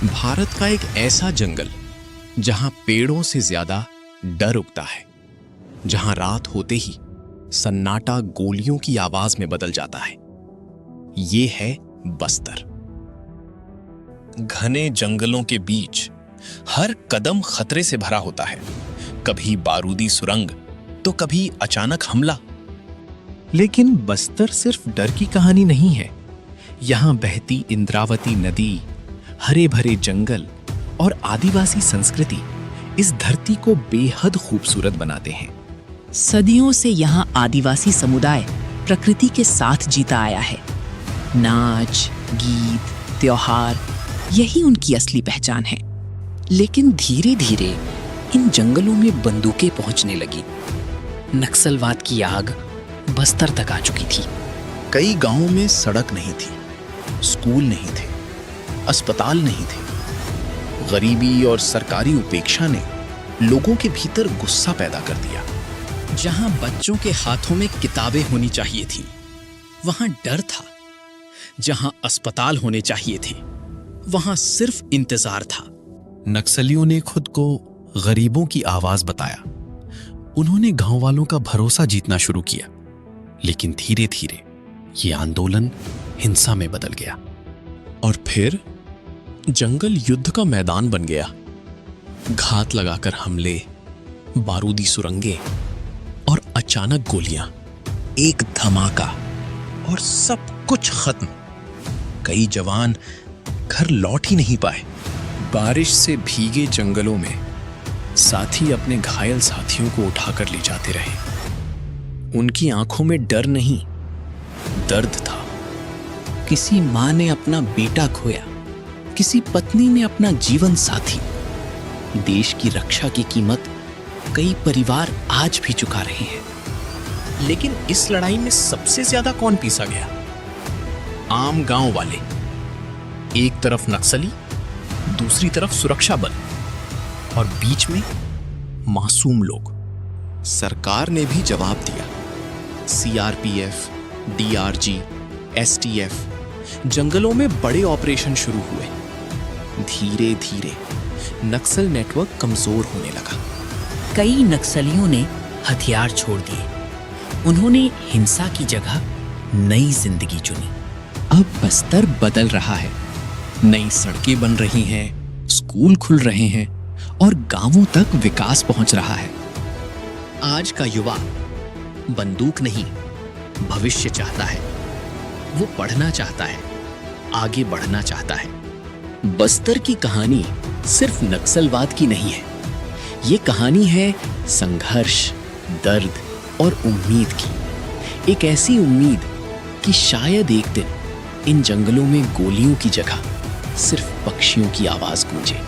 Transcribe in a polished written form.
भारत का एक ऐसा जंगल जहां पेड़ों से ज्यादा डर उगता है, जहां रात होते ही सन्नाटा गोलियों की आवाज में बदल जाता है। ये है बस्तर। घने जंगलों के बीच हर कदम खतरे से भरा होता है, कभी बारूदी सुरंग तो कभी अचानक हमला। लेकिन बस्तर सिर्फ डर की कहानी नहीं है। यहां बहती इंद्रावती नदी, हरे भरे जंगल और आदिवासी संस्कृति इस धरती को बेहद खूबसूरत बनाते हैं। सदियों से यहाँ आदिवासी समुदाय प्रकृति के साथ जीता आया है। नाच, गीत, त्योहार, यही उनकी असली पहचान है। लेकिन धीरे धीरे इन जंगलों में बंदूकें पहुंचने लगी। नक्सलवाद की आग बस्तर तक आ चुकी थी। कई गांवों में सड़क नहीं थी, स्कूल नहीं थे, अस्पताल नहीं थे। गरीबी और सरकारी उपेक्षा ने लोगों के भीतर गुस्सा पैदा कर दिया। जहां बच्चों के हाथों में किताबें होनी चाहिए थी, वहां डर था। जहां अस्पताल होने चाहिए थे, वहां सिर्फ इंतजार था। नक्सलियों ने खुद को गरीबों की आवाज बताया। उन्होंने गांव वालों का भरोसा जीतना शुरू किया। लेकिन धीरे धीरे ये आंदोलन हिंसा में बदल गया। और फिर जंगल युद्ध का मैदान बन गया। घात लगाकर हमले, बारूदी सुरंगें और अचानक गोलियां। एक धमाका और सब कुछ खत्म। कई जवान घर लौट ही नहीं पाए। बारिश से भीगे जंगलों में साथी अपने घायल साथियों को उठाकर ले जाते रहे। उनकी आंखों में डर नहीं, दर्द था। किसी माँ ने अपना बेटा खोया, किसी पत्नी ने अपना जीवन साथी। देश की रक्षा की कीमत कई परिवार आज भी चुका रहे हैं। लेकिन इस लड़ाई में सबसे ज्यादा कौन पीसा गया? आम गांव वाले। एक तरफ नक्सली, दूसरी तरफ सुरक्षा बल और बीच में मासूम लोग। सरकार ने भी जवाब दिया। सीआरपीएफ, डीआरजी, एसटीएफ, जंगलों में बड़े ऑपरेशन शुरू हुए। धीरे धीरे नक्सल नेटवर्क कमजोर होने लगा। कई नक्सलियों ने हथियार छोड़ दिए। उन्होंने हिंसा की जगह नई जिंदगी चुनी। अब बस्तर बदल रहा है। नई सड़कें बन रही हैं, स्कूल खुल रहे हैं और गांवों तक विकास पहुंच रहा है। आज का युवा बंदूक नहीं, भविष्य चाहता है। वो पढ़ना चाहता है, आगे बढ़ना चाहता है। बस्तर की कहानी सिर्फ नक्सलवाद की नहीं है। ये कहानी है संघर्ष, दर्द और उम्मीद की। एक ऐसी उम्मीद कि शायद एक दिन इन जंगलों में गोलियों की जगह सिर्फ पक्षियों की आवाज गूंजे।